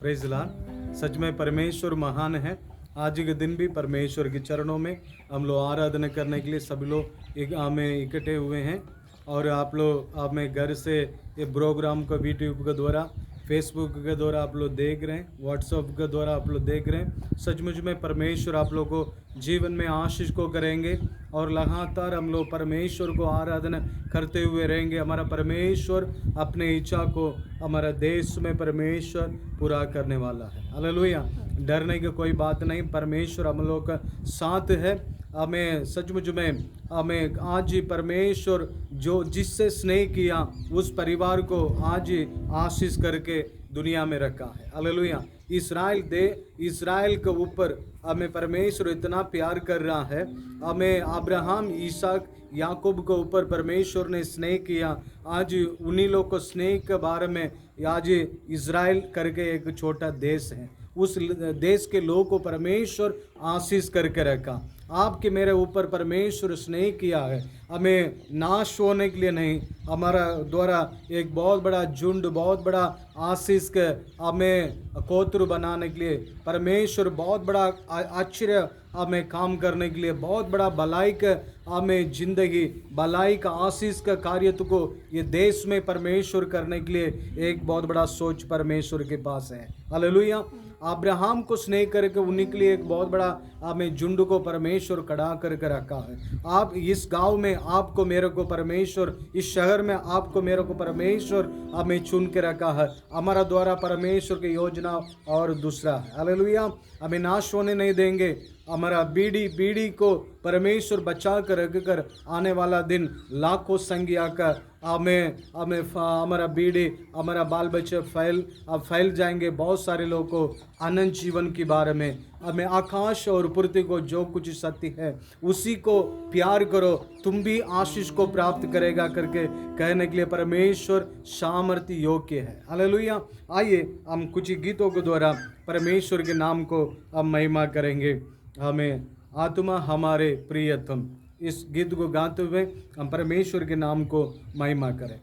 Praise Lord. सच में परमेश्वर महान है। आज के दिन भी परमेश्वर के चरणों में हम लोग आराधना करने के लिए सभी लोग में इकट्ठे हुए हैं। और आप लोग आप में घर से ये प्रोग्राम को यूट्यूब के द्वारा, फेसबुक के द्वारा आप लोग देख रहे हैं, व्हाट्सएप के द्वारा आप लोग देख रहे हैं। सचमुच में परमेश्वर आप लोग को जीवन में आशीष को करेंगे और लगातार हम लोग परमेश्वर को आराधना करते हुए रहेंगे। हमारा परमेश्वर अपने इच्छा को हमारा देश में परमेश्वर पूरा करने वाला है। हालेलुया। डरने की कोई बात नहीं, परमेश्वर हम लोग का साथ है। हमें सचमुच में हमें आज ही परमेश्वर जो जिससे स्नेह किया उस परिवार को आज ही आशीष करके दुनिया में रखा है। हालेलुया। इस्राएल के ऊपर हमें परमेश्वर इतना प्यार कर रहा है। हमें अब्राहम, इसहाक, याकूब के ऊपर परमेश्वर ने स्नेह किया। आज उन्हीं लोग को स्नेह के बारे में आज इज़राइल करके एक छोटा देश है, उस देश के लोगों को परमेश्वर आशीष करके रखा। आपके मेरे ऊपर परमेश्वर स्नेह किया है, हमें नाश होने के लिए नहीं, हमारा द्वारा एक बहुत बड़ा झुंड, बहुत बड़ा आशीष के हमें कोत्र बनाने के लिए परमेश्वर बहुत बड़ा आश्चर्य हमें काम करने के लिए, बहुत बड़ा भलाई का हमें जिंदगी, भलाई का आशीष का कार्य को ये देश में परमेश्वर करने के लिए एक बहुत बड़ा सोच परमेश्वर के पास है। हालेलुया। अब्राहम को स्नेह करके उन्हीं के लिए एक बहुत बड़ा हमें झुंड को परमेश्वर खड़ा करके रखा है। आप इस गांव में आपको मेरे को परमेश्वर, इस शहर में आपको मेरे को परमेश्वर हमें चुन के रखा है। हमारा द्वारा परमेश्वर की योजना और दूसरा है। हालेलुया। हमें नाश होने नहीं देंगे। हमारा पीढ़ी को परमेश्वर बचा कर रख कर आने वाला दिन लाखों संख्या का हमें हमारा पीढ़ी, हमारा बाल बच्चे फैल जाएंगे। बहुत सारे लोगों को अनंत जीवन के बारे में, हमें आकाश और पृथ्वी को जो कुछ सत्य है उसी को प्यार करो, तुम भी आशीष को प्राप्त करेगा करके कहने के लिए परमेश्वर सामर्थ्य योग्य है। हालेलुया। आइए हम कुछ गीतों के द्वारा परमेश्वर के नाम को हम महिमा करेंगे। हमें आत्मा हमारे प्रियतम, इस गीत को गाते हुए हम परमेश्वर के नाम को महिमा करें।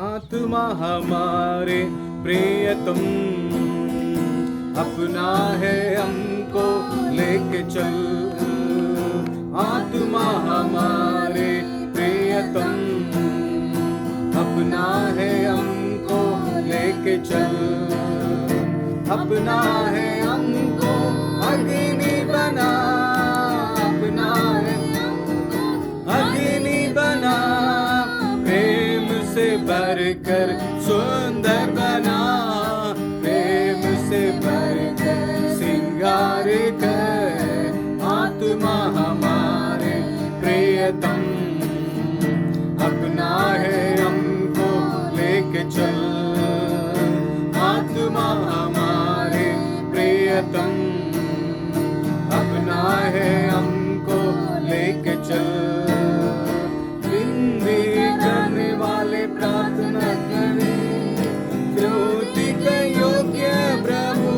आत्मा हमारे प्रियतम, अपना है हमको लेके चल। आत्मा हमारे प्रियतम, अपना है हमको लेके चल। अपना है हमको अग्नि बना, अपना है अग्नि बना, प्रेम से भरकर सुंदर बना, प्रेम से भरकर सिंगार कर। आत्मा हमारे प्रियतम, अपना है हमको लेके चल। आत्मा हमारे प्रियतम, अपना है हमको लेके चल। विनती करने वाले प्रार्थना करें, स्तुति के योग्य प्रभु।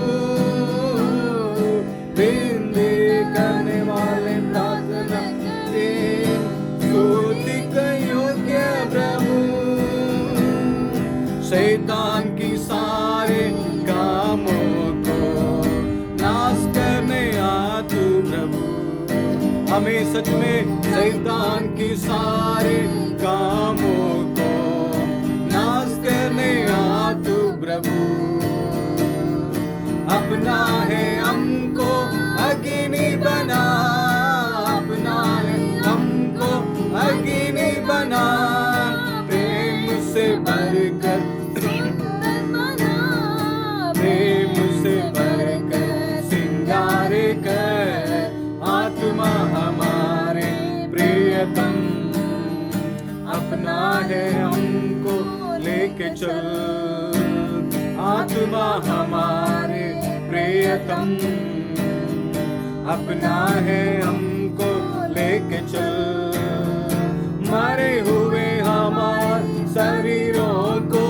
विनती करने वाले प्रार्थना करें, स्तुति के योग्य प्रभु। शैतान की सारे कामों को नाश करने आ तू प्रभु। हमें सच में शैतान की सारे कामों को नाश करने आ तू प्रभु। अपना है हमको अग्नि बना, अपना है हमको अग्नि बना, प्रेम से भरकर, प्रेम से भरकर सिंगार कर। आत्मा हमारे प्रियतम, अपना है हमको लेके चल। आत्मा हमारे प्रियतम, अपना है हमको लेके चल। मरे हुए हमारे शरीरों को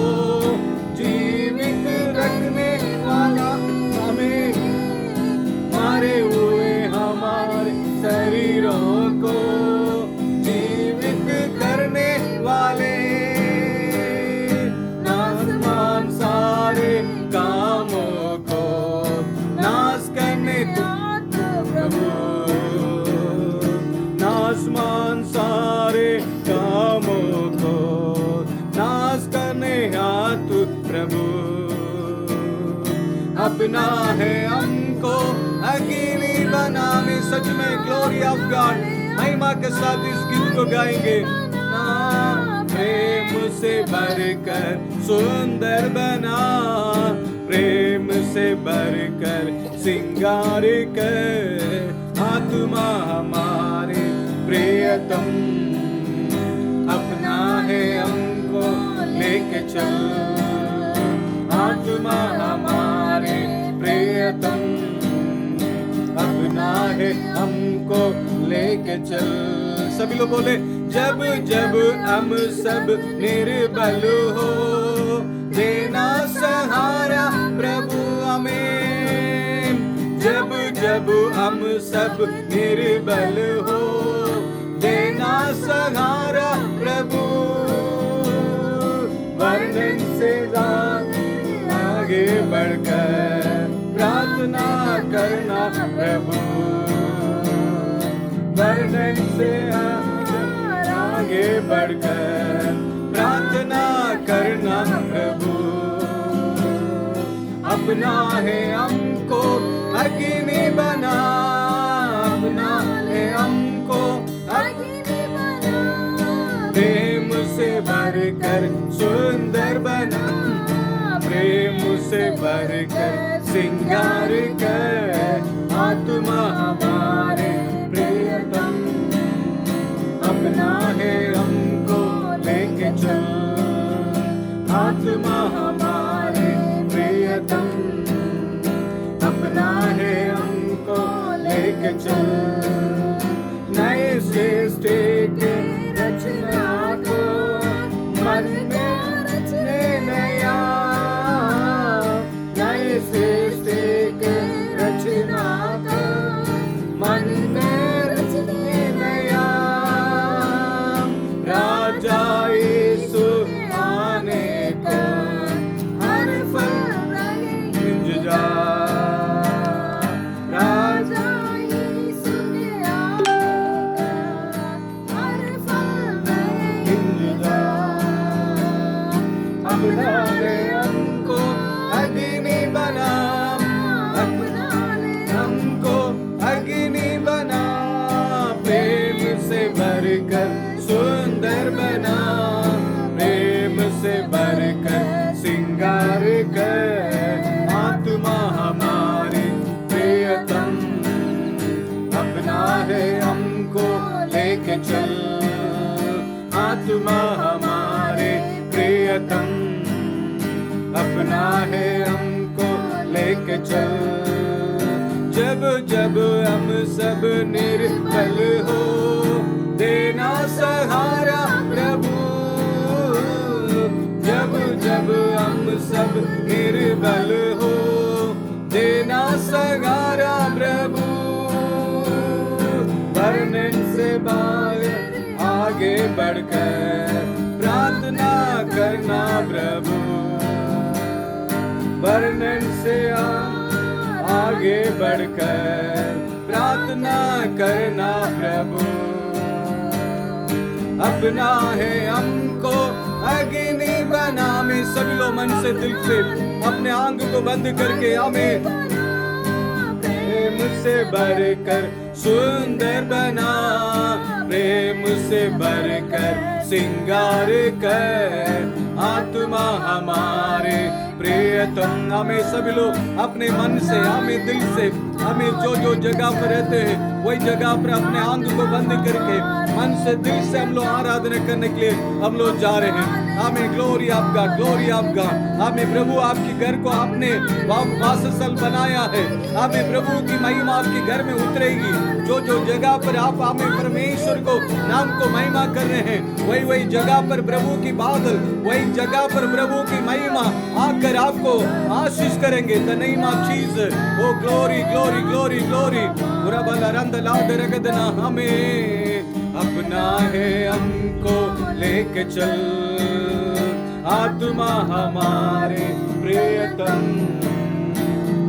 जीवित रखने वाला, हमें मरे हुए हमारे शरीरों को जीवित करने वाले, आसमान सारे कामों अपना है हमको अकेले बना। में सच में ग्लोरी ऑफ गॉड, महिमा के साथ इस गीत को गाएंगे। ना प्रेम से भरकर सुंदर बना, प्रेम से भरकर सिंगार कर, आत्मा हमारे प्रियतम, अपना है हमको लेके चल, आत्मा हमारे प्रियतम, अपना है हमको लेके चल। सभी लोग बोले, जब जब हम सब निर्बल हो, देना सहारा प्रभु हमें। जब जब हम सब निर्बल हो, देना सहारा प्रभु, वर्णन से आगे बढ़कर प्रार्थना करना प्रभु, वर्णन से आगे बढ़कर प्रार्थना करना प्रभु। अपना है हमको अग्नि बना, अपना है हमको अग्नि बना, प्रेम से भरकर सुंदर बना, प्रेम से भरकर सिंगार कर, आत्मा हमारे प्रियतम, अपना है हमको लेके चल, आत्मा हमारे प्रियतम, अपना है हमको लेके चल। नए सृष्टि के रचना को मन में रचने नया, नए सृष्टि के रचना को मन में रचने नया, राजा यीशु आने को हर पल इंतजार, राजा यीशु आने का हर पल इंतजार। अपना ले हमको अग्नि बना, अपना ले हमको अग्नि बना, प्रेम से भरकर सुंदर बना, प्रेम से भरकर सिंगार कर, आत्मा हमारे प्रियतम, अपना है हमको लेके चल, आत्मा हमारे प्रियतम, अपना है हमको लेके चल। जब जब हम सब निर्बल हो, देना सहारा प्रभु, जब जब हम सब निर्बल हो, देना सहारा प्रभु, वर्णन से बाहर आगे बढ़कर प्रार्थना करना प्रभु, वर्णन से आगे बढ़कर प्रार्थना करना प्रभु। अपना है हमको अग्नि बना। में सभी लोग मन से दिल से अपने आंख को बंद करके हमें प्रेम से भरकर सुंदर बना, प्रेम से भरकर सिंगार कर, आत्मा हमारे प्रियतम। हमें सभी लोग अपने मन से, हमें दिल से, हमें जो जो जगह पर रहते हैं वही जगह पर अपने आंख को बंद करके मन से दिल से हम लोग आराधना करने के लिए हम लोग जा रहे हैं। हमें ग्लोरी आपका, ग्लोरी आपका। हमें प्रभु आपके घर को आपने वासस्थल बनाया है। हमें प्रभु की महिमा आपके घर में उतरेगी। जो जो जगह पर आप हमें परमेश्वर को नाम को महिमा कर रहे हैं, वही वही जगह पर प्रभु की बादल, वही जगह पर प्रभु की महिमा आकर आपको आशीष करेंगे। The name of Jesus. Oh glory glory glory glory. हमें अपना है हमको लेके चल, आत्मा हमारे प्रियतम,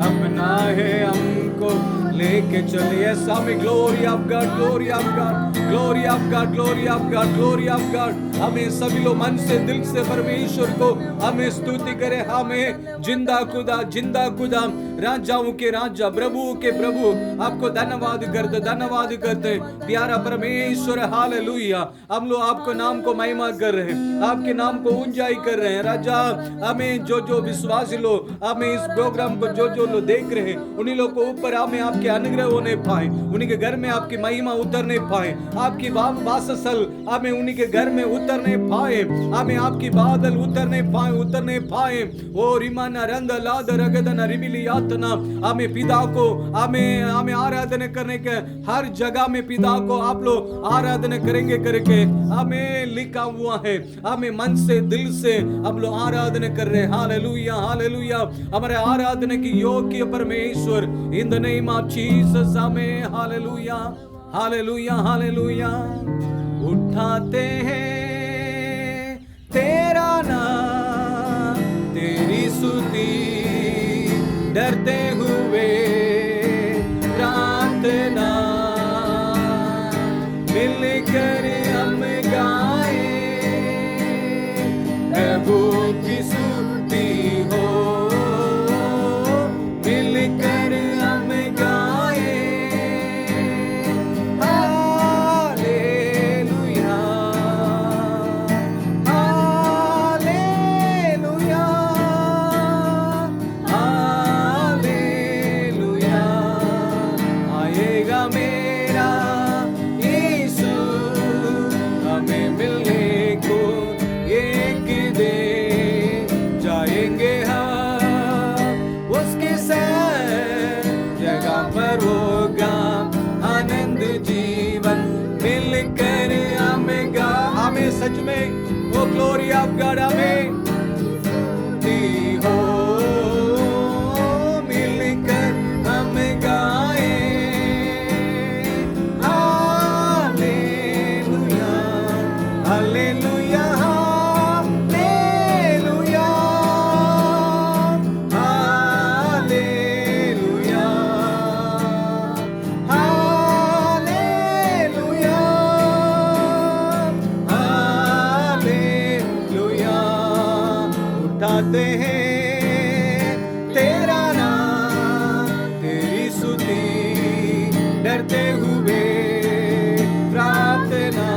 अपना है हमको लेके चल। यस, हमें glory of God, glory of God. Glory of God, glory of God, glory of God. हमें सभी लोग मन से दिल से परमेश्वर को हमें स्तुति करें। हमें जिंदा खुदा, जिंदा खुदा, राजाओं के राजा, प्रभु के प्रभु, आपको धन्यवाद करते प्यारा परमेश्वर। हालेलुया। हम लोग आपको नाम को महिमा कर रहे हैं, आपके नाम को ऊंचाई कर रहे हैं राजा। हमें जो विश्वासी लोग हमें इस प्रोग्राम को जो लोग देख रहे हैं, उन्हीं लोग को ऊपर हमें आपके अनुग्रह होने पाए, उन्हीं के घर में आपकी महिमा उतरने पाए, आपकी वासस्थल हमें उन्हीं के घर में उतरने पाए, हमें आपकी बादल उतरने पाए। ओ रिमाना रंद लाद रगदन रिबिली यातना, हमें पिता को हमें आराधना करने के हर जगह में पिता को आप लोग आराधना करेंगे करके हमें लिखा हुआ है। हमें मन से दिल से हम लोग आराधना कर रहे हैं। Hallelujah, hallelujah. हमारे आराधना की योग्य परमेश्वर, इन द नेम ऑफ जीसस हमें हालेलुया, हालेलुया, हालेलुया। उठाते हैं तेरा नाम, तेरी स्तुति डरते हुए प्रार्थना मिलकर हम गाए, प्रभु की स्तुति हो मिलकर हम गाए। Hallelujah, hallelujah, hallelujah. आएगा मेरा यीशु हमें मिलने को एक दिन, जाएंगे हम उसके साथ, जगह पर होगा आनंद जीवन, मिलकर हमें सच में वो ग्लोरी ऑफ गॉड हमें दी हो, मिलकर हम गाए। Hallelujah, hallelujah, hallelujah, hallelujah, hallelujah, hallelujah. उठाते हैं तेरा नाम, तेरी स्तुति डरते हुए प्रार्थना।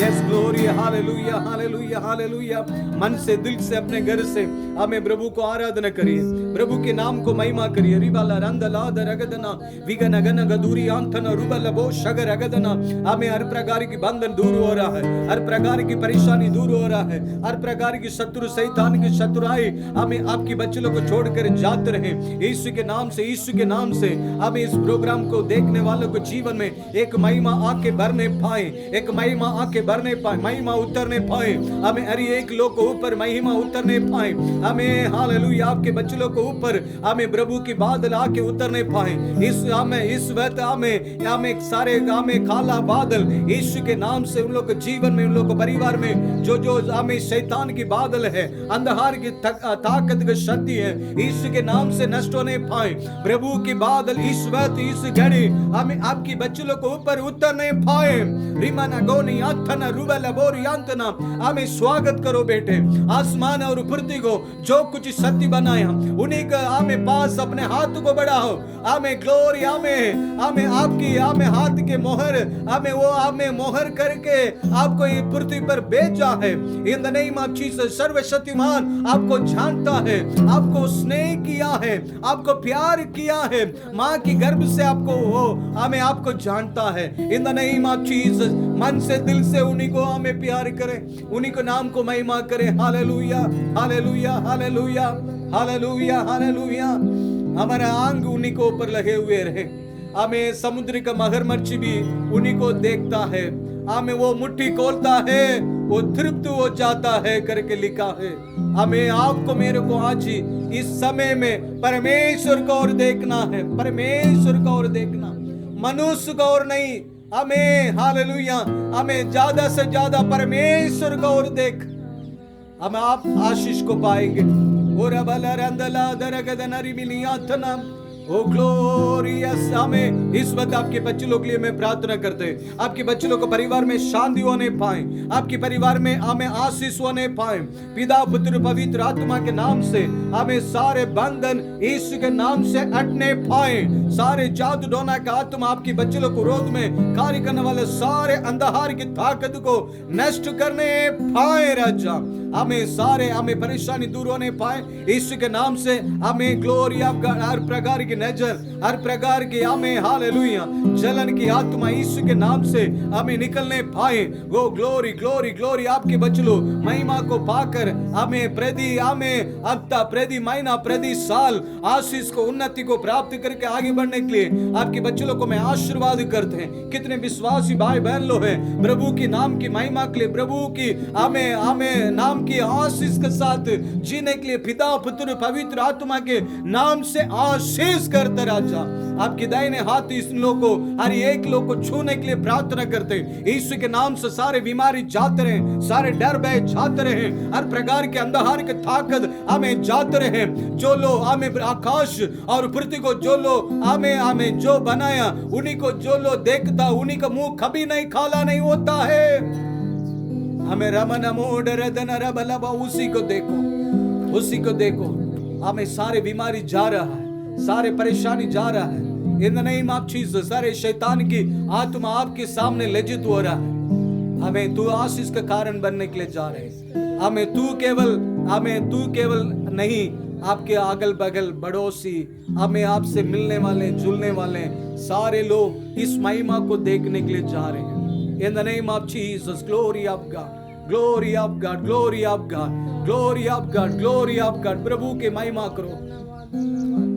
Yes, glory, hallelujah, hallelujah, hallelujah. मन से दिल से अपने घर से हमें प्रभु को आराधना करिए, प्रभु के नाम को महिमा करिए। रिबाला रंदला दरगदना विगन गन गदूरी आंथन रुबल बो शगर अगदना। हमें हर प्रकार की बंधन दूर हो रहा है, हर प्रकार की परेशानी दूर हो रहा है, हर प्रकार की शत्रु शैतान की शत्रुआई हमें आपकी बच्चों को छोड़कर जाते रहे यीशु के नाम से, यीशु के नाम से। हमें इस प्रोग्राम को देखने वालों को जीवन में एक महिमा आके भरने पाए, एक महिमा आके भरने पाए, महिमा उतरने पाए। हमें हर एक लोग को ऊपर महिमा उतरने पाए। हमें हालेलुया आपके बच्चों को ऊपर हमें प्रभु की बादल आके उतरने पाए। इस वक्त हमें सारे हमें काला बादल यीशु के नाम से उन लोग के जीवन में, उन लोग के परिवार में जो हमें शैतान की बादल है, अंधकार की ताकत की शक्ति है, यीशु के नाम से नष्ट होने पाए। प्रभु की बादल इस वक्त इस घड़ी हमें आपकी बच्चों को ऊपर उतरने पाए। रिमाना गोनी आंथना रुबला बोरी आंथना। हमें स्वागत करो बेटे, आसमान और पृथ्वी को जो कुछ सत्य बनाया उन्हीं का हमें पास अपने हाथ को बढ़ाओ। हमें ग्लोरी, हमें आपकी हमें हाथ के मोहर हमें मोहर करके आपको ये पृथ्वी पर भेजा है। इन द नेम ऑफ जीसस, सर्वशक्तिमान आपको जानता है, आपको स्नेह किया है, आपको प्यार किया है, माँ की गर्भ से आपको हमें आपको जानता है। इन द नेम ऑफ जीसस, मन से दिल से उन्हीं को हमें प्यार करें, उन्हीं को नाम को महिमा करें। Hallelujah, hallelujah, hallelujah, hallelujah, hallelujah. हमारा आंग उन्हीं को ऊपर लगे हुए रहे। हमें समुद्र का मगरमच्छ भी उन्हीं को देखता है, हमें वो मुट्ठी खोलता है, वो तृप्त हो जाता है करके लिखा है। हमें आपको मेरे को आज ही इस समय में परमेश्वर को और देखना है, परमेश्वर को और देखना, मनुष्य को और नहीं। हमें हालेलुया, हमें ज्यादा से ज्यादा परमेश्वर को और देख, हम आप आशीष को पाएंगे। ओ ग्लोरियस। हमें इस वक्त आपके बच्चे लोग के लिए मैं प्रार्थना करते हैं, आपके बच्चे लोग को परिवार में शांति होने पाए, आपके परिवार में हमें आशीष होने पाए, पिता पुत्र पवित्र आत्मा के नाम से हमें सारे बंधन यीशु के नाम से हटने पाए, सारे जादू टोना का आत्मा आपके बच्चे लोग को विरोध में कार्य करने वाले सारे अंधकार की ताकत को नष्ट करने पाए राजा। हमें परेशानी दूर होने पाए यीशु के नाम से। हमें ग्लोरी ऑफ गॉड, हर प्रकार की नजर, हर प्रकार की हमें हालेलुया जलन की आत्मा यीशु के नाम से हमें निकलने पाए। वो ग्लोरी ग्लोरी ग्लोरी आपके बच्चों महिमा को पाकर हमें प्रति महीना प्रति साल आशीष को उन्नति को प्राप्त करके आगे बढ़ने के लिए आपके बच्चों को मैं आशीर्वाद करते हैं। कितने विश्वासी भाई बहन लोग हैं प्रभु की नाम की महिमा के लिए, प्रभु की हमें नाम की आशीष के साथ जीने के लिए पिता पुत्र पवित्र आत्मा के नाम से आशीष करते राजा। आपके दाहिने हाथ इस लोग को, हर एक लोग को छूने के लिए प्रार्थना करते हैं। यीशु के नाम से सारे बीमारी जाते रहे, सारे डर भय जाते रहे, हर प्रकार के अंधकार के ताकत हमें जाते रहे। जो लोग हमें आकाश और पृथ्वी को जो लोग हमें जो बनाया उन्हीं को जो लोग देखता उन्हीं का मुंह कभी नहीं काला नहीं होता है। हमें रमन मोड रदन रबलबा उसी को देखो, उसी को देखो। हमें सारे बीमारी जा रहा है, सारे परेशानी जा रहा है। इन द नेम ऑफ जीसस सारे शैतान की आत्मा आपके सामने लज्जित हो रहा है। हमें तू आशीष का कारण बनने के लिए जा रहे हैं। हमें तू केवल नहीं, आपके अगल बगल पड़ोसी, हमें आपसे मिलने वाले जुलने वाले सारे लोग इस महिमा को देखने के लिए जा रहे हैं। In the name of Jesus, glory of God, glory of God, glory of God, glory of God, glory of God। प्रभु के महिमा करो,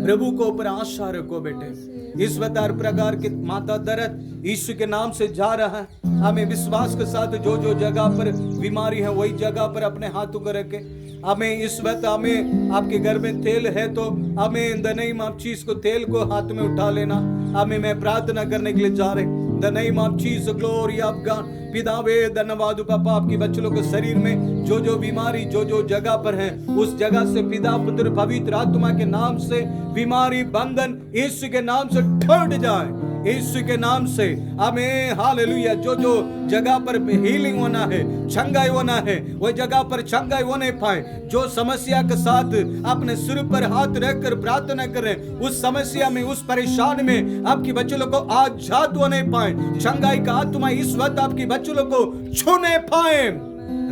प्रभु को ऊपर आशा रखो बेटे। इस वक्त हर प्रकार के माता दर्द यीशु के नाम से जा रहा है। हमें विश्वास के साथ जो जो जगह पर बीमारी है वही जगह पर अपने हाथों को रखे। हमें इस वक्त हमें आपके घर में तेल है तो हमें इन द नेम ऑफ जीसस को तेल को हाथ में उठा लेना। हमें मैं प्रार्थना करने के लिए जा रहे the name of Jesus, glory of God. पितावे धन्यवाद पापा, आपके बच्चों के शरीर में जो जो बीमारी जो जो जगह पर है उस जगह से पिता पुत्र पवित्र आत्मा के नाम से बीमारी बंधन यीशु के नाम से टूट जाए, यीशु के नाम से। हमें हालेलुया जो जो जगह पर हीलिंग होना है, चंगाई होना है, वह जगह पर चंगाई होने पाए। जो समस्या के साथ अपने सिर पर हाथ रखकर प्रार्थना करें, उस समस्या में उस परेशानी में आपकी बच्चों को आजाद होने पाए। चंगाई का आत्मा इस वक्त आपकी बच्चों को छूने पाए।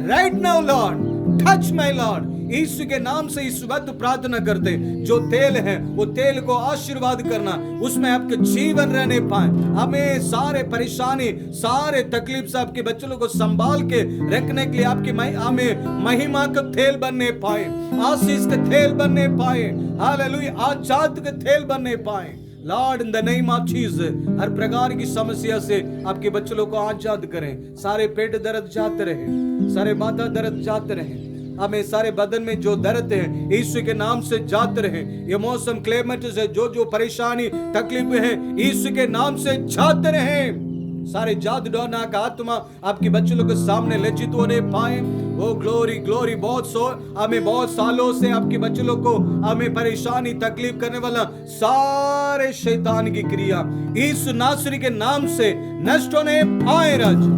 Right now Lord, touch my Lord. यीशु के नाम से इस वक्त प्रार्थना करते, जो तेल है वो तेल को आशीर्वाद करना, उसमें आपके जीवन रहने पाए। हमें सारे परेशानी सारे तकलीफ से आपके बच्चों को संभाल के रखने के लिए आपकी हमें महिमा का तेल बनने पाए, आशीष के तेल बनने पाए, हालेलुया आजाद के तेल बनने पाए। Lord in the name of Jesus हर प्रकार की समस्या से आपके बच्चों को आजाद करें। सारे पेट दर्द जाते रहे, सारे माथा दर्द जाते रहे, हमें सारे बदन में जो दर्द है यीशु के नाम से जाते रहे। ये मौसम क्लाइमेट से जो जो परेशानी तकलीफ है यीशु के नाम से जाते रहे। सारे जादू टोना का आत्मा आपके बच्चों के सामने लज्जित होने पाए। वो ग्लोरी ग्लोरी हमें बहुत सालों से आपके बच्चों को हमें परेशानी तकलीफ करने वाला सारे शैतान की क्रिया यीशु नासरी के नाम से नष्ट होने पाए। राज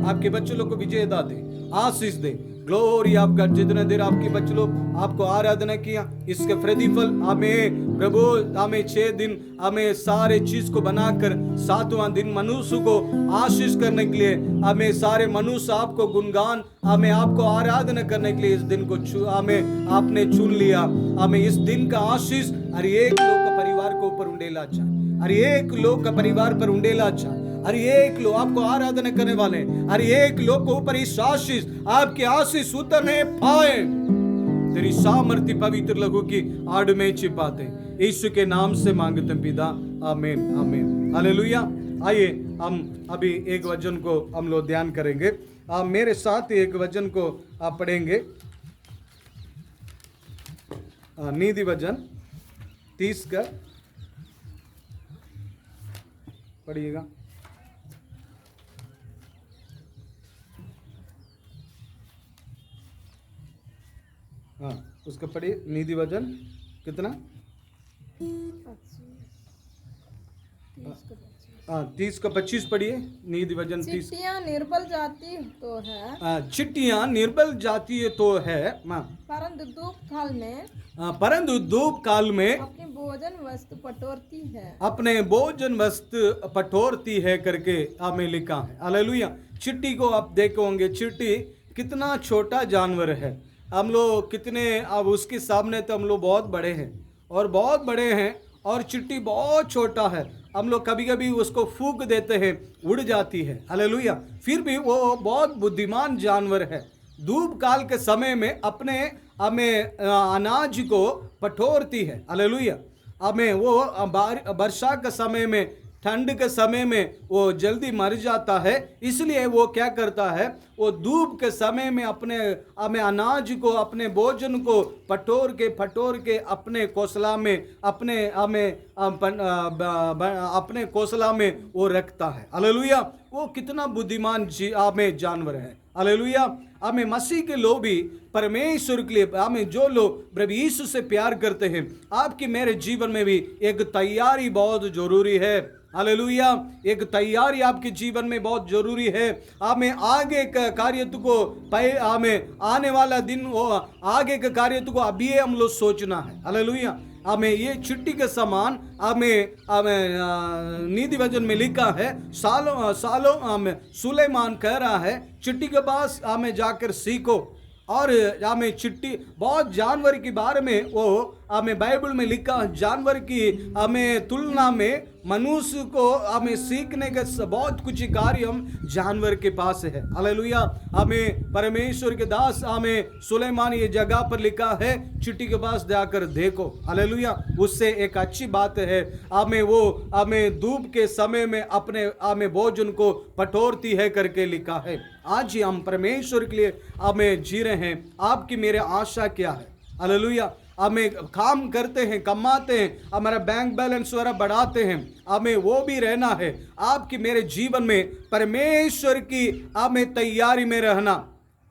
आपके बच्चों को विजय दे, आशीष दे। Glory of God. जितने देर आपके बच्चे लोग आपको आराधना किया, इसके प्रतिफल हमें प्रभु हमें 6 दिन हमें सारे चीज को बनाकर 7वां दिन मनुष्य को आशीष करने के लिए हमें सारे मनुष्य आपको गुणगान हमें आपको आराधना करने के लिए इस दिन को हमें आपने चुन लिया। हमें इस दिन का आशीष हर एक लोग का परिवार को ऊपर उंडेला चाहे, हर एक लोग का परिवार पर उंडेला चाहे, हर एक लोग आपको आराधना करने वाले, हर एक लोग को ऊपर इस आशीष आपके आशीष उतरने पाए। तेरी सामर्थ्य पवित्र लहू की आड़ में छिपाते यीशु के नाम से मांगते पिता, आमीन आमीन हालेलुया। आइए हम अभी एक वचन को हम लोग ध्यान करेंगे। आप मेरे साथ एक वचन को आप पढ़ेंगे, नीति वचन 30 का पढ़िएगा। हाँ उसका पढ़िए। नीति वचन कितना 30 का 25 पढ़िए, नीति वचन 30। चिट्टियां निर्बल जाति तो है, चिट्टियां निर्बल जाती तो है, परंतु धूप काल में परंतु धूप काल में अपनी भोजन वस्तु पटोरती है। अपने भोजन वस्तु पटोरती है करके हमें लिखा है। हालेलुया। चिट्टी को आप देखोगे, चिट्टी कितना छोटा जानवर है। हम लोग कितने, अब उसके सामने तो हम लोग बहुत बड़े हैं और बहुत बड़े हैं, और चिट्टी बहुत छोटा है। हम लोग कभी कभी उसको फूंक देते हैं, उड़ जाती है। हालेलुया। फिर भी वो बहुत बुद्धिमान जानवर है। धूप काल के समय में अपने हमें अनाज को पटोरती है। हालेलुया। हमें वो वर्षा के समय में, ठंड के समय में वो जल्दी मर जाता है, इसलिए वो क्या करता है, वो धूप के समय में अपने हमें अनाज को, अपने भोजन को पटोर के अपने घोंसला में, अपने घोंसला में वो रखता है। हालेलुया। वो कितना बुद्धिमान हमें जानवर है। हालेलुया। हमें मसीह के लोग भी परमेश्वर के लिए, हमें जो लोग प्रभु यीशु से प्यार करते हैं, आपकी मेरे जीवन में भी एक तैयारी बहुत जरूरी है। हालेलुया। एक तैयारी आपके जीवन में बहुत जरूरी है। हमें आगे का कार्य को, हमें आने वाला दिन, आगे के कार्य को अभी हम लोग सोचना है। हालेलुया। हमें ये चिट्टी के समान हमें नीति वचन में लिखा है, सालों हमें सुलेमान कह रहा है, चिट्टी के पास हमें जाकर सीखो। और हमें चिट्टी, बहुत जानवर के बारे में वो हमें बाइबल में लिखा, जानवर की हमें तुलना में मनुष्य को हमें सीखने के बहुत कुछ कार्य हम जानवर के पास है। हालेलुया। हमें परमेश्वर के दास, हमें सुलेमान ये जगह पर लिखा है, चिट्टी के पास जाकर देखो। हालेलुया। उससे एक अच्छी बात है, हमें धूप के समय में अपने हमें भोजन को पटोरती है करके लिखा है। आज ही हम परमेश्वर के लिए हमें जी रहे हैं। आपकी मेरे आशा क्या है? हालेलुया। हमें काम करते हैं, कमाते हैं, हमारा बैंक बैलेंस वगैरह बढ़ाते हैं, हमें वो भी रहना है। आपकी मेरे जीवन में परमेश्वर की हमें तैयारी में रहना।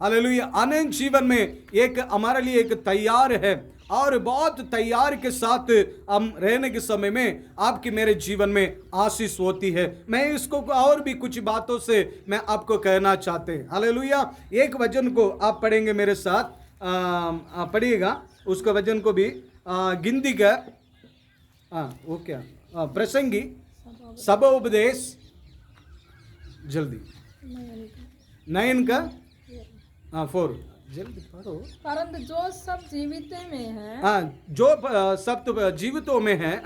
हालेलुया। अनंत जीवन में एक हमारे लिए एक तैयार है, और बहुत तैयार के साथ हम रहने के समय में आपके मेरे जीवन में आशीष होती है। मैं इसको और भी कुछ बातों से मैं आपको कहना चाहते हैं। हालेलुया। एक वचन को आप पढ़ेंगे मेरे साथ, पढ़िएगा उसका वचन को भी, गिनती का, वो क्या, प्रसंगी सब उपदेश, जल्दी 9 का 4, जल्दी पढ़ो। परंतु जो सब जीवित में है, जो सब जीवितों में है,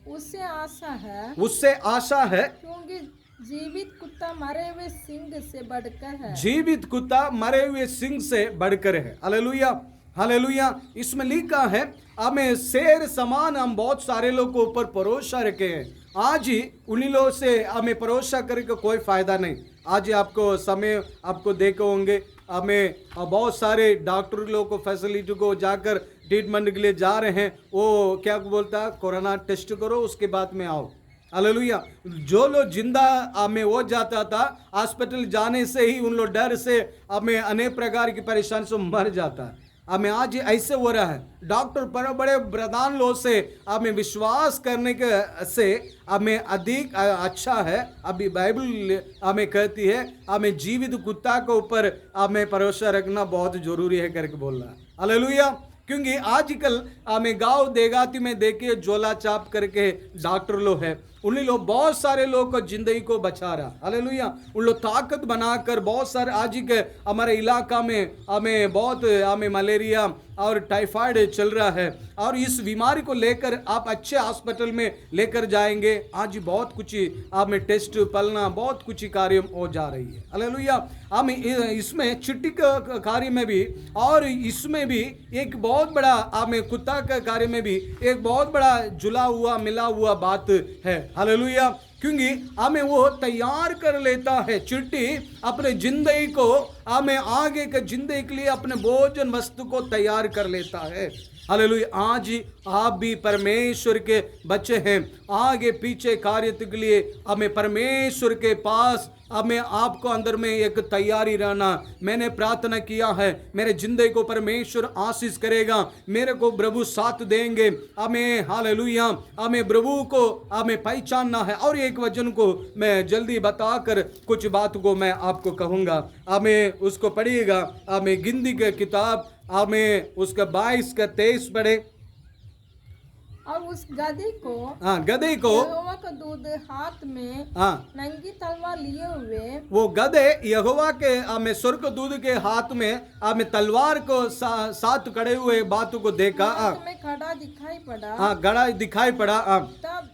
उससे आशा है, उससे आशा है, क्योंकि जीवित कुत्ता मरे हुए सिंह से बढ़कर है। जीवित कुत्ता मरे हुए सिंह से बढ़कर है। हालेलुया। हालेलुया। इसमें लिखा है, हमें शेर समान हम बहुत सारे लोगों के ऊपर भरोसा रखे हैं। आज ही उन्हीं लोगों से हमें भरोसा करके कोई फायदा नहीं। आज आपको समय, आपको देखे होंगे, हमें बहुत सारे डॉक्टर लोगों को फैसिलिटी को जाकर ट्रीटमेंट के लिए जा रहे हैं। वो क्या बोलता है, कोरोना टेस्ट करो उसके बाद में आओ। हालेलुया। जो लोग जिंदा हमें हो जाता था, हॉस्पिटल जाने से ही उन लोग डर से हमें अनेक प्रकार की परेशानी से मर जाता है। हमें आज ऐसे हो रहा है। डॉक्टर बड़े बड़े प्रधान लोग से हमें विश्वास करने के से हमें अधिक अच्छा है। अभी बाइबल हमें कहती है, हमें जीवित कुत्ता के ऊपर हमें भरोसा रखना बहुत जरूरी है करके बोल रहा है। हालेलुया। क्योंकि आजकल हमें गांव देहाती में देखिए, झोला चाप करके डॉक्टर लोग है, उन्हीं लोग बहुत सारे लोगों को जिंदगी को बचा रहा। हालेलुया। उन लोग ताकत बनाकर बहुत सारे, आज के हमारे इलाका में हमें मलेरिया और टाइफाइड चल रहा है, और इस बीमारी को लेकर आप अच्छे हॉस्पिटल में लेकर जाएंगे। आज बहुत कुछ हमें टेस्ट पलना, बहुत कुछ कार्य हो जा रही है। हालेलुया। हम इसमें चिट्टी का कार्य में भी, और इसमें भी एक बहुत बड़ा, हमें कुत्ता का कार्य में भी एक बहुत बड़ा जुला हुआ मिला हुआ बात है। हालेलुया। क्योंकि हमें वो तैयार कर लेता है। चिट्टी अपने जिंदगी को, हमें आगे के जिंदगी के लिए अपने भोजन वस्तु को तैयार कर लेता है। हालेलुया। आज आप भी परमेश्वर के बच्चे हैं। आगे पीछे कार्य के लिए हमें परमेश्वर के पास हमें आपको अंदर में एक तैयारी रहना। मैंने प्रार्थना किया है, मेरे जिंदगी को परमेश्वर आशीष करेगा, मेरे को प्रभु साथ देंगे। हमें हालेलुया, हमें प्रभु को हमें पहचानना है। और एक वचन को मैं जल्दी बताकर कुछ बात को मैं आपको कहूँगा। हमें उसको पढ़िएगा, हमें गिनती की किताब, हमें उसका 22 का 23 पढ़े। और उस गदहे को गधे को यहोवा का दूध हाथ में हाँ नंगी तलवार लिए हुए वो गधे यहोवा के हमें स्वर्ग दूध के हाथ में हमें तलवार को साथ खड़े हुए बातों को देखा। मार्ग में खड़ा दिखाई पड़ा। गड़ा दिखाई पड़ा। तब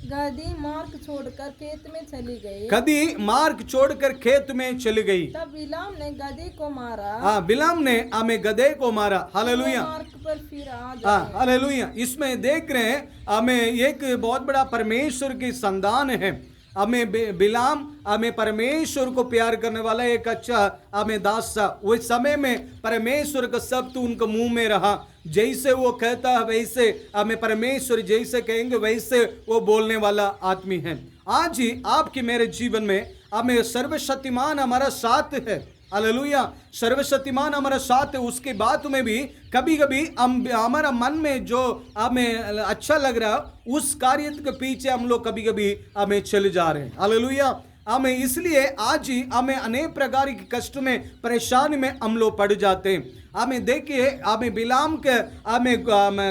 गदही मार्ग छोड़कर खेत में चली गई। गधी मार्ग छोड़कर खेत में चली गई। तब बिलाम ने गदही को मारा। बिलाम ने हमें गधे को मारा। हालेलुया, मार्ग पर फिर आ जाए। हालेलुया। इसमें देख रहे हैं हमें एक बहुत बड़ा परमेश्वर की संतान है। हमें बिलाम हमें परमेश्वर को प्यार करने वाला एक अच्छा हमें दास था। उस समय में परमेश्वर का शब्द उनके मुंह में रहा। जैसे वो कहता है वैसे हमें परमेश्वर जैसे कहेंगे वैसे वो बोलने वाला आदमी है। आज ही आपके मेरे जीवन में हमें सर्वशक्तिमान हमारा साथ है। हालेलुया, सर्वशक्तिमान हमारा साथ है। उसके बात में भी कभी कभी हम हमारा मन में जो हमें अच्छा लग रहा है उस कार्य के पीछे हम लोग कभी कभी हमें चले जा रहे हैं। हालेलुया, हमें इसलिए आज ही हमें अनेक प्रकार के कष्ट में परेशानी में हम लोग पड़ जाते हैं। हमें देखिए, हमें बिलाम के हमें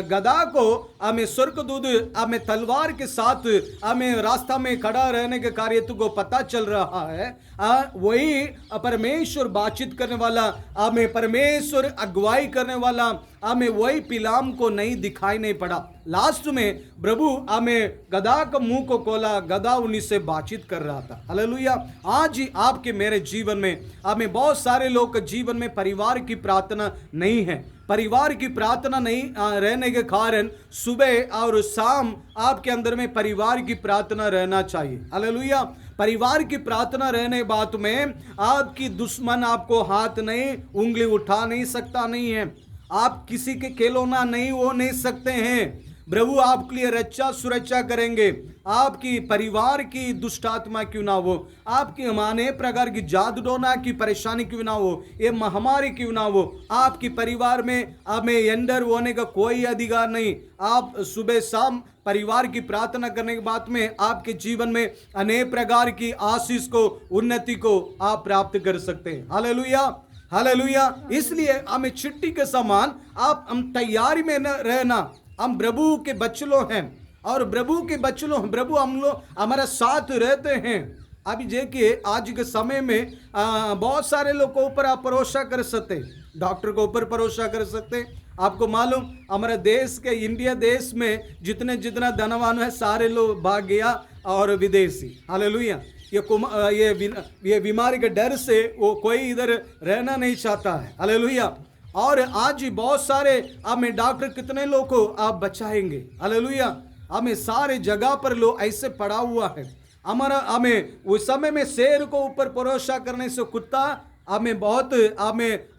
गधा को हमें स्वर्गदूत हमें तलवार के साथ हमें रास्ता में खड़ा रहने के कार्य को पता चल रहा है। वही परमेश्वर बातचीत करने वाला, हमें परमेश्वर अगुवाई करने वाला हमें वही बिलाम को नहीं दिखाई नहीं पड़ा। लास्ट में प्रभु हमें गधा का मुंह को खोला, गधा उन्हीं से बातचीत कर रहा था। हालेलुया, आज ही आपके मेरे जीवन में हमें बहुत सारे लोग के जीवन में परिवार की प्रार्थना नहीं है। परिवार की प्रार्थना नहीं रहने के कारण सुबह और शाम आपके अंदर में परिवार की प्रार्थना रहना चाहिए। हालेलुया, परिवार की प्रार्थना रहने बात में आपकी दुश्मन आपको हाथ नहीं उंगली उठा नहीं सकता नहीं है। आप किसी के खिलौना नहीं हो नहीं सकते हैं। प्रभु आपके लिए रक्षा सुरक्षा करेंगे। आपकी परिवार की दुष्ट आत्मा क्यों ना हो, आपकी अनेक प्रकार की जादू टोना की परेशानी क्यों ना हो, ये महामारी क्यों ना हो, आपकी परिवार में हमें एंटर होने का कोई अधिकार नहीं। आप सुबह शाम परिवार की प्रार्थना करने के बाद में आपके जीवन में अनेक प्रकार की आशीष को उन्नति को आप प्राप्त कर सकते हैं। Hallelujah, hallelujah. इसलिए हमें चिट्ठी के समान हम तैयारी में न रहना। हम प्रभु के बच्चों हैं और प्रभु के बच्चों प्रभु हम लोग हमारा साथ रहते हैं। अभी देखिए, आज के समय में बहुत सारे लोग के ऊपर आप भरोसा कर सकते हैं, डॉक्टर के ऊपर भरोसा कर सकते हैं। आपको मालूम हमारे देश के इंडिया देश में जितना धनवान है सारे लोग भाग गया और विदेशी। हालेलुया, ये बीमारी के डर से वो कोई इधर रहना नहीं चाहता है। हालेलुया, और आज ही बहुत सारे हमें डॉक्टर कितने लोग को आप बचाएंगे। हालेलुया, हमें सारे जगह पर लोग ऐसे पड़ा हुआ है। हमें उस समय में शेर को ऊपर भरोसा करने से कुत्ता हमें बहुत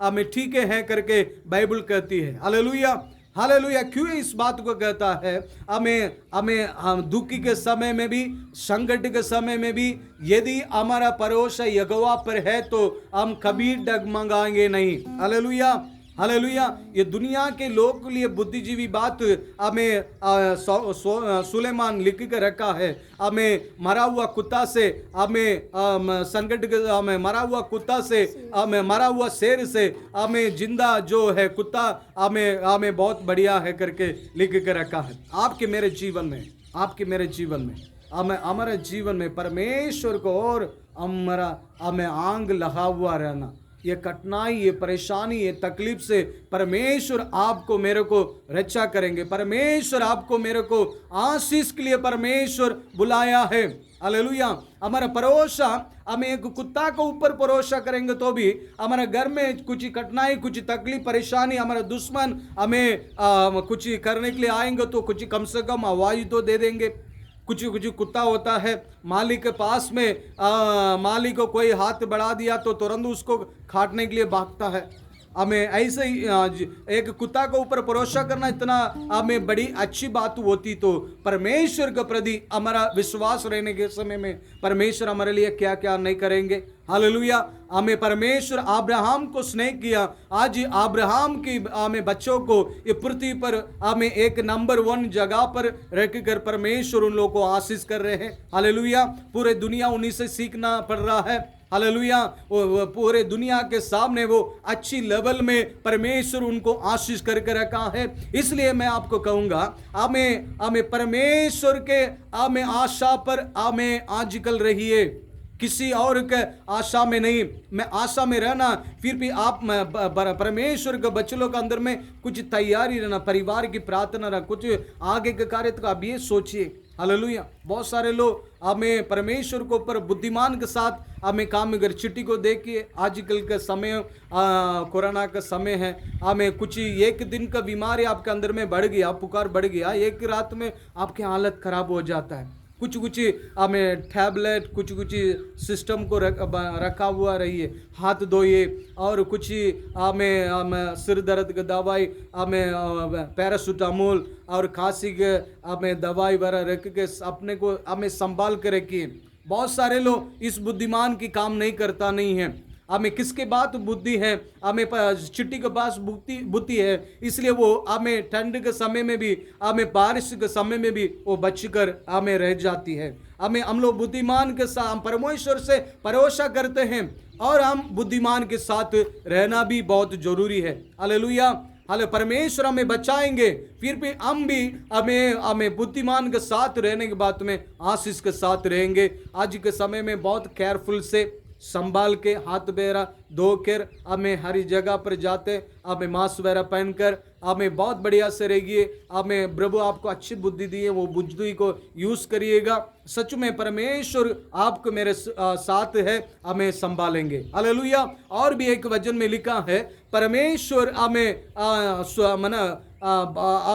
हमें ठीक है करके बाइबल कहती है। Hallelujah, hallelujah. क्यों इस बात को कहता है? हम दुखी के समय में भी संकट के समय में भी यदि हमारा भरोसा यहोवा पर है तो हम कभी डगमगाएंगे नहीं। Hallelujah, hallelujah. ये दुनिया के लोग के लिए बुद्धिजीवी बात हमें सुलेमान लिख कर रखा है। हमें मरा हुआ कुत्ता से हमें संकट हमें मरा हुआ कुत्ता से हमें मरा हुआ शेर से हमें जिंदा जो है कुत्ता हमें बहुत बढ़िया है करके लिख कर रखा है। आपके मेरे जीवन में हमारे जीवन में परमेश्वर को और हमें आंग लगा हुआ रहना। ये कठिनाई, ये परेशानी, ये तकलीफ से परमेश्वर आपको मेरे को रक्षा करेंगे। परमेश्वर आपको मेरे को आशीष के लिए परमेश्वर बुलाया है। हालेलुया। हमारा भरोसा हमें एक कुत्ता के ऊपर भरोसा करेंगे तो भी हमारे घर में कुछ कठिनाई, कुछ तकलीफ, परेशानी, हमारा दुश्मन हमें कुछ करने के लिए आएंगे तो कुछ कम से कम आवाज तो दे देंगे। कुछ कुत्ता होता है मालिक के पास में मालिक को कोई हाथ बढ़ा दिया तो तुरंत उसको काटने के लिए भागता है। हमें ऐसे ही एक कुत्ता के ऊपर भरोसा करना इतना हमें बड़ी अच्छी बात होती, तो परमेश्वर के प्रति हमारा विश्वास रहने के समय में परमेश्वर हमारे लिए क्या क्या नहीं करेंगे। हालेलुया। हमें परमेश्वर अब्राहम को स्नेह किया, आज अब्राहम की हमें बच्चों को ये पृथ्वी पर हमें एक नंबर 1 जगह पर रख कर परमेश्वर उन लोगों को आशीष कर रहे हैं। हालेलुया। पूरे दुनिया उन्हीं से सीखना पड़ रहा है। हालेलुया। पूरे दुनिया के सामने वो अच्छी लेवल में परमेश्वर उनको आशीष करके रखा है। इसलिए मैं आपको कहूंगा, हमें परमेश्वर के हमें आशा पर हमें आजकल रहिए, किसी और के आशा में नहीं। मैं आशा में रहना, फिर भी आप परमेश्वर के बच्चों के अंदर में कुछ तैयारी रहना, परिवार की प्रार्थना रहा, कुछ आगे के कार्य का आप ये सोचिए। हालेलुया। बहुत सारे लोग हमें परमेश्वर को ऊपर बुद्धिमान के साथ हमें काम कर, चिट्ठी को देखिए, आजकल का समय कोरोना का समय है, हमें कुछ एक दिन का बीमारी आपके अंदर में बढ़ गया, पुकार बढ़ गया, एक रात में आपकी हालत खराब हो जाता है। कुछ हमें टैबलेट, कुछ सिस्टम को रखा हुआ रहिए, हाथ धोइए, और कुछ हमें सिर दर्द की दवाई, हमें पैरासीटामोल और खांसी के हमें दवाई वगैरह रख के अपने को हमें संभाल के रखिए। बहुत सारे लोग इस बुद्धिमान की काम नहीं करता नहीं है। हमें किसके बात बुद्धि है, हमें चिट्ठी के पास बुद्धि है, इसलिए वो हमें ठंड के समय में भी, हमें बारिश के समय में भी वो बचकर हमें रह जाती है। हम लोग बुद्धिमान के साथ, हम परमेश्वर से भरोसा करते हैं, और हम बुद्धिमान के साथ रहना भी बहुत जरूरी है। हालेलुया। हाले परमेश्वर हमें बचाएंगे, फिर भी हम भी हमें बुद्धिमान के साथ रहने के बाद में आशीष के साथ रहेंगे। आज के समय में बहुत केयरफुल से संभाल के, हाथ बेरा धो कर हमें हर जगह पर जाते, हमें मास्क वगैरह पहनकर हमें बहुत बढ़िया से रहिए। हमें प्रभु आपको अच्छी बुद्धि दी है, वो बुद्धि को यूज करिएगा। सच में परमेश्वर आपको मेरे साथ है, हमें संभालेंगे। हालेलुया। और भी एक वचन में लिखा है, परमेश्वर हमें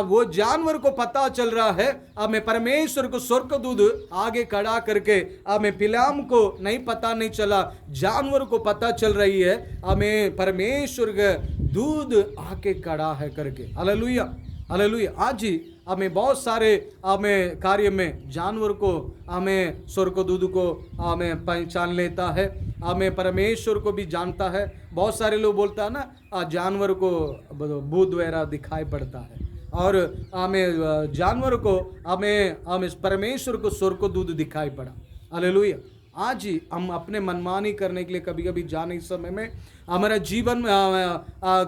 वो जानवर को पता चल रहा है, हमें परमेश्वर को स्वर्गदूत आगे खड़ा करके, हमें पिलाम को पता नहीं चला, जानवर को पता चल रही है, हमें परमेश्वर का दूध आके खड़ा है करके। हालेलुया। हालेलुया। आज ही हमें बहुत सारे हमें कार्य में जानवर को, हमें स्वर्गदूत को हमें पहचान लेता है, हमें परमेश्वर को भी जानता है। बहुत सारे लोग बोलता है ना, जानवर को भूत वगैरह दिखाई पड़ता है, और हमें जानवर को हमें परमेश्वर को स्वर्गदूत दिखाई पड़ा। हालेलुया। आज ही हम अपने मनमानी करने के लिए कभी कभी जाने के समय में हमारा जीवन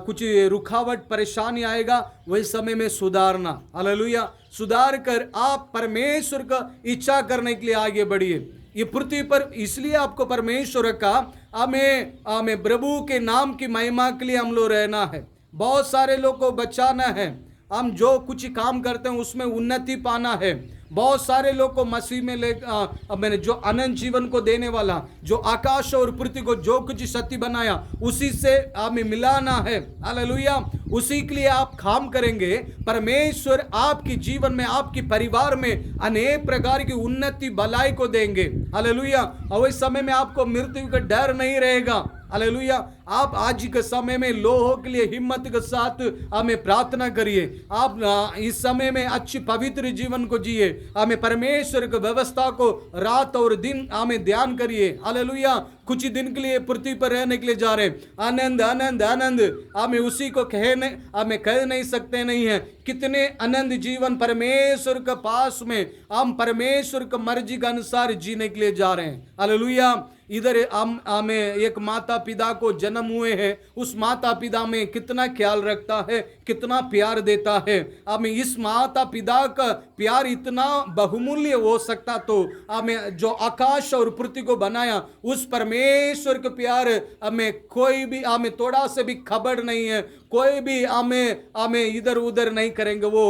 कुछ रुकावट परेशानी आएगा, वही समय में सुधारना। हालेलुया। सुधार कर आप परमेश्वर का इच्छा करने के लिए आगे बढ़िए। ये पृथ्वी पर इसलिए आपको परमेश्वर का हमें प्रभु के नाम की महिमा के लिए हम लोग रहना है। बहुत सारे लोग को बचाना है, हम जो कुछ काम करते हैं उसमें उन्नति पाना है। बहुत सारे लोग को मसीह में मैंने जो अनंत जीवन को देने वाला, जो आकाश और पृथ्वी को जो कुछ शक्ति बनाया, उसी से हमें मिलाना है। हालेलुया। उसी के लिए आप काम करेंगे, परमेश्वर आपके जीवन में, आपके परिवार में अनेक प्रकार की उन्नति भलाई को देंगे। हालेलुया। और इस समय में आपको मृत्यु का डर नहीं रहेगा। हालेलुया। आप आज के समय में लोगों के लिए हिम्मत के साथ हमें प्रार्थना करिए। आप इस समय में अच्छी पवित्र जीवन को जिए, हमें परमेश्वर की व्यवस्था को रात और दिन हमें ध्यान करिए। हालेलुया। कुछ दिन के लिए पृथ्वी पर रहने के लिए जा रहे हैं, आनंद आनंद आनंद, हमें उसी को हमें कह नहीं सकते नहीं है। कितने आनंद जीवन परमेश्वर के पास में हम परमेश्वर की मर्जी के अनुसार जीने के लिए जा रहे हैं। हालेलुया। इधर हमें एक माता पिता को जन्म हुए हैं, उस माता पिता में कितना ख्याल रखता है, कितना प्यार देता है। हमें इस माता पिता का प्यार इतना बहुमूल्य हो सकता, तो हमें जो आकाश और पृथ्वी को बनाया उस परमेश्वर का प्यार हमें कोई भी, हमें थोड़ा से भी खबर नहीं है, कोई भी हमें इधर उधर नहीं करेंगे। वो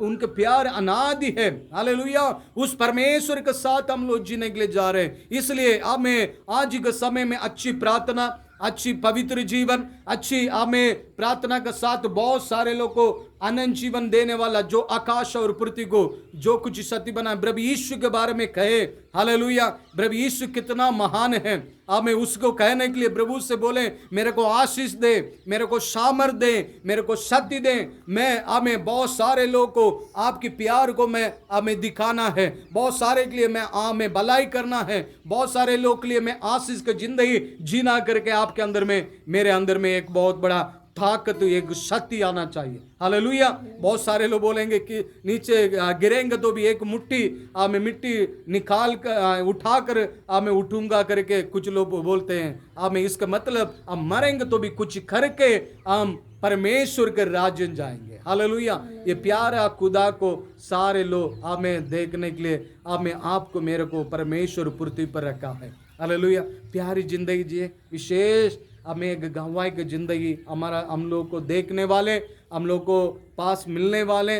उनका प्यार अनादि है। हालेलुया। उस परमेश्वर के साथ हम लोग जीने के लिए जा रहे हैं। इसलिए हमें आज के समय में अच्छी प्रार्थना, अच्छी पवित्र जीवन, अच्छी हमें प्रार्थना के साथ बहुत सारे लोग को अनंत जीवन देने वाला, जो आकाश और पृथ्वी को जो कुछ सत्य बना, प्रभु यीशु के बारे में कहे। हालेलुया, प्रभु यीशु कितना महान है। हमें उसको कहने के लिए प्रभु से बोले, मेरे को आशीष दे, मेरे को सामर्थ दे, मेरे को शक्ति दे। मैं हमें बहुत सारे लोगों को आपकी प्यार को मैं हमें दिखाना है, बहुत सारे के लिए मैं हमें भलाई करना है, बहुत सारे लोग के लिए मैं आशीष की जिंदगी जीना करके आपके अंदर में, मेरे अंदर में एक बहुत बड़ा ताकत, एक शक्ति आना चाहिए। हालेलुया। बहुत सारे लोग बोलेंगे कि नीचे गिरेंगे तो भी एक मुट्ठी हमें मिट्टी निकाल कर उठाकर हमें उठूंगा करके कुछ लोग बोलते हैं। हमें इसका मतलब हम मरेंगे तो भी कुछ करके हम परमेश्वर के राज्य जाएंगे। हालेलुया। ये प्यारा खुदा को सारे लोग हमें देखने के लिए हमें आपको मेरे को परमेश्वर पृथ्वी पर रखा है। हालेलुया। प्यारी जिंदगी जिए, विशेष हमें एक गवाही की जिंदगी, हमारा हम लोग को देखने वाले, हम लोग को पास मिलने वाले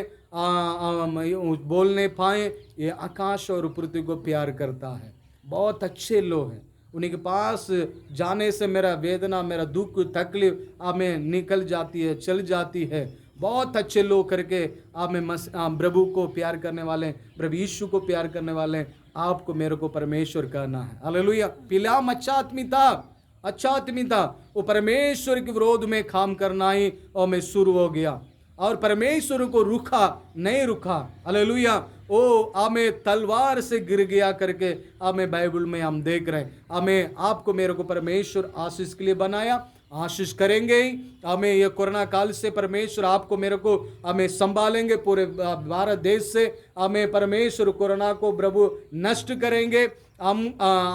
बोलने पाए, ये आकाश और पृथ्वी को प्यार करता है। बहुत अच्छे लोग हैं, उन्हीं के पास जाने से मेरा वेदना, मेरा दुख, तकलीफ हमें निकल जाती है, चल जाती है। बहुत अच्छे लोग करके हमें प्रभु को प्यार करने वाले, प्रभु यीशु को प्यार करने वाले आपको मेरे को परमेश्वर कहना है। हालेलुया। बिलाम अच्छा आदमी था, वो परमेश्वर के विरोध में काम करना ही और में शुरू हो गया, और परमेश्वर को नहीं रुका। हालेलुया। वो हमें तलवार से गिर गया करके हमें बाइबल में हम देख रहे हैं। हमें आपको मेरे को परमेश्वर आशीष के लिए बनाया, आशीष करेंगे ही। हमें ये कोरोना काल से परमेश्वर आपको मेरे को हमें संभालेंगे, पूरे भारत देश से हमें परमेश्वर कोरोना को प्रभु नष्ट करेंगे। हम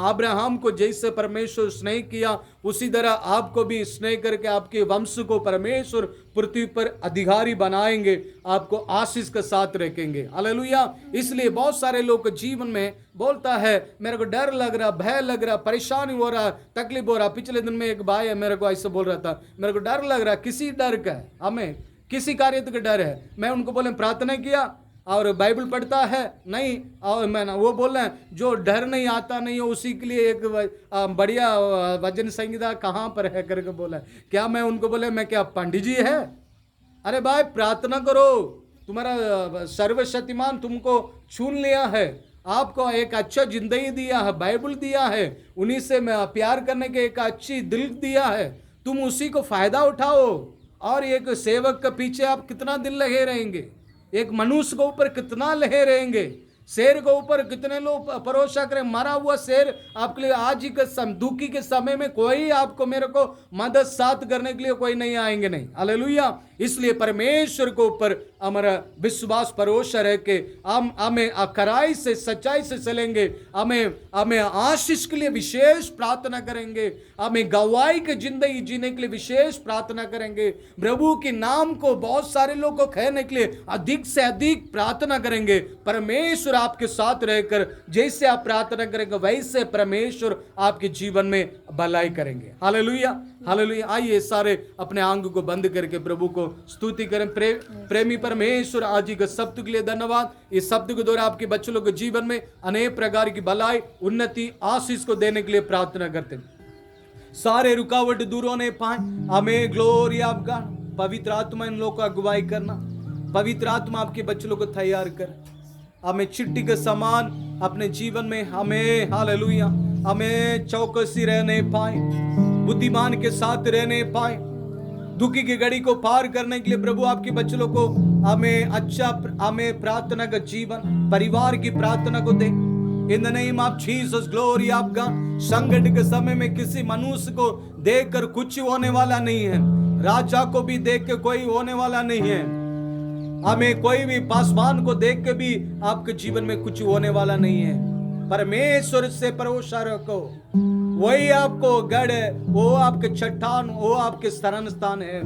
अब्राहम को जैसे परमेश्वर स्नेह किया, उसी तरह आपको भी स्नेह करके आपके वंश को परमेश्वर पृथ्वी पर अधिकारी बनाएंगे, आपको आशीष के साथ रखेंगे। हालेलुया। इसलिए बहुत सारे लोग के जीवन में बोलता है, मेरे को डर लग रहा, भय लग रहा, परेशानी हो रहा, तकलीफ हो रहा। पिछले दिन में एक भाई है मेरे को ऐसे बोल रहा था, मेरे को डर लग रहा, किसी डर का, हमें किसी कार्य का डर है। मैं उनको बोले प्रार्थना किया और बाइबल पढ़ता है नहीं, और मैं वो बोल रहे हैं जो डर नहीं आता नहीं है उसी के लिए एक बढ़िया वचन संहिता कहाँ पर है करके बोला। क्या मैं उनको बोले मैं क्या पंडित जी है? अरे भाई प्रार्थना करो, तुम्हारा सर्वशक्तिमान तुमको चुन लिया है, आपको एक अच्छा जिंदगी दिया है, बाइबल दिया है, उन्हीं से प्यार करने के एक अच्छी दिल दिया है, तुम उसी को फायदा उठाओ। और एक सेवक के पीछे आप कितना दिन लगे रहेंगे, एक मनुष्य के ऊपर कितना लहे रहेंगे, शेर के ऊपर कितने लोग भरोसा करें। मरा हुआ शेर आपके लिए आज ही के दुखी के समय में कोई आपको मेरे को मदद साथ करने के लिए कोई नहीं आएंगे, नहीं। हालेलुया। इसलिए परमेश्वर के ऊपर हमारा विश्वास भरोसा रह के हम हमें कड़ाई से सच्चाई से चलेंगे, हमें आशीष के लिए विशेष प्रार्थना करेंगे, हमें गवाही की जिंदगी जीने के लिए विशेष प्रार्थना करेंगे, प्रभु के नाम को बहुत सारे लोग को कहने के लिए अधिक से अधिक प्रार्थना करेंगे। परमेश्वर आपके साथ रहकर जैसे आप प्रार्थना करेंगे वैसे परमेश्वर आपके जीवन में भलाई करेंगे। हालेलुया। हालेलुया। आइए सारे अपने आंग को बंद करके प्रभु को स्तुति करें। प्रेमी परमेश्वर, आज ही के शब्द के लिए धन्यवाद। इस शब्द के द्वारा आपके बच्चों लोग के जीवन में अनेक प्रकार की भलाई, उन्नति, आशीष को देने के लिए प्रार्थना करते हैं। सारे रुकावट दूर होने पाए, हमें ग्लोरी आपका। पवित्र आत्मा इन लोगों को अगुवाई करना, पवित्र आत्मा आपके बच्चों को तैयार कर, हमें चिट्ठी के समान अपने जीवन में हमें, हालेलुया, हमें चौकसी रहने पाए, बुद्धिमान के साथ रहने पाए, दुखी की घड़ी को पार करने के लिए प्रभु आपके बच्चों को हमें अच्छा, हमें प्रार्थना का जीवन, परिवार की प्रार्थना को दे। In the name of Jesus, glory आपका। संकट के समय में किसी मनुष्य को देखकर कुछ होने वाला नहीं है, राजा को भी देख के कोई होने वाला नहीं है, हमें कोई भी पासवान को देख के भी आपके जीवन में कुछ होने वाला नहीं है। परमेश्वर से भरोसा रखो, वही आपको गढ़ है, वो आपके चट्टान, वो आपके शरण स्थान है।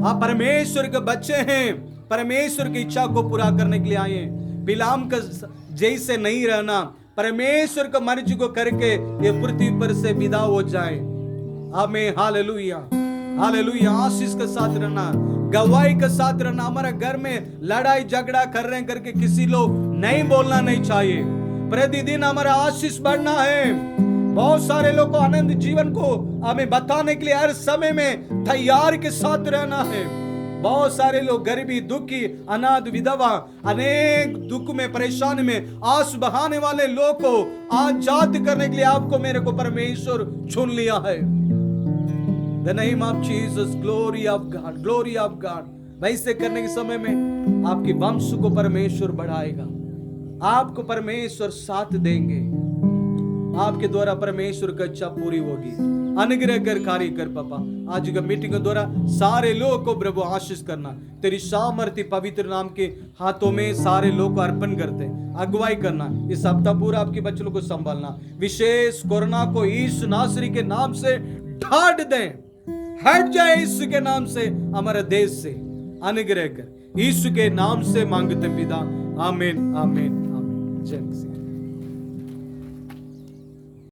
आप परमेश्वर के बच्चे हैं, परमेश्वर की इच्छा को पूरा करने के लिए आए हैं। बिलाम का जैसे नहीं रहना, परमेश्वर का मर्जी को करके ये पृथ्वी पर से विदा हो जाए। हमें हालेलुया, हालेलुया, आशीष के साथ रहना, गवाही के साथ रहना। हमारे घर में लड़ाई झगड़ा कर रहे हैं करके किसी लोग नहीं बोलना नहीं चाहिए। प्रतिदिन हमारा आशीष बढ़ना है। बहुत सारे लोग को आनंद जीवन को हमें बताने के लिए हर समय में तैयार के साथ रहना है। बहुत सारे लोग गरीबी, दुखी, अनाथ, विधवा, अनेक दुख में, परेशानी में आंस बहाने वाले लोग को आजाद करने के लिए आपको मेरे को परमेश्वर चुन लिया है। The name of Jesus, glory of God, glory of God। वैसे करने के समय में आपके वंश को परमेश्वर बढ़ाएगा, आपको परमेश्वर साथ देंगे, आपके द्वारा परमेश्वर की इच्छा पूरी होगी। अनुग्रह कर, कार्य कर पापा। आज का मीटिंग के द्वारा सारे लोगों को प्रभु आशीष करना, तेरी सामर्थ्य पवित्र नाम के हाथों में सारे लोग को अर्पण करते, अगुवाई करना। इस हफ्ता पूरा आपके बच्चों को संभालना, विशेष कोरोना को यीशु नासरी के नाम से ढांढ दें, हट जाए यीशु के नाम से हमारे देश से। अनुग्रह कर, यीशु के नाम से मांगते पिता, आमीन आमीन आमीन। जय मसीह।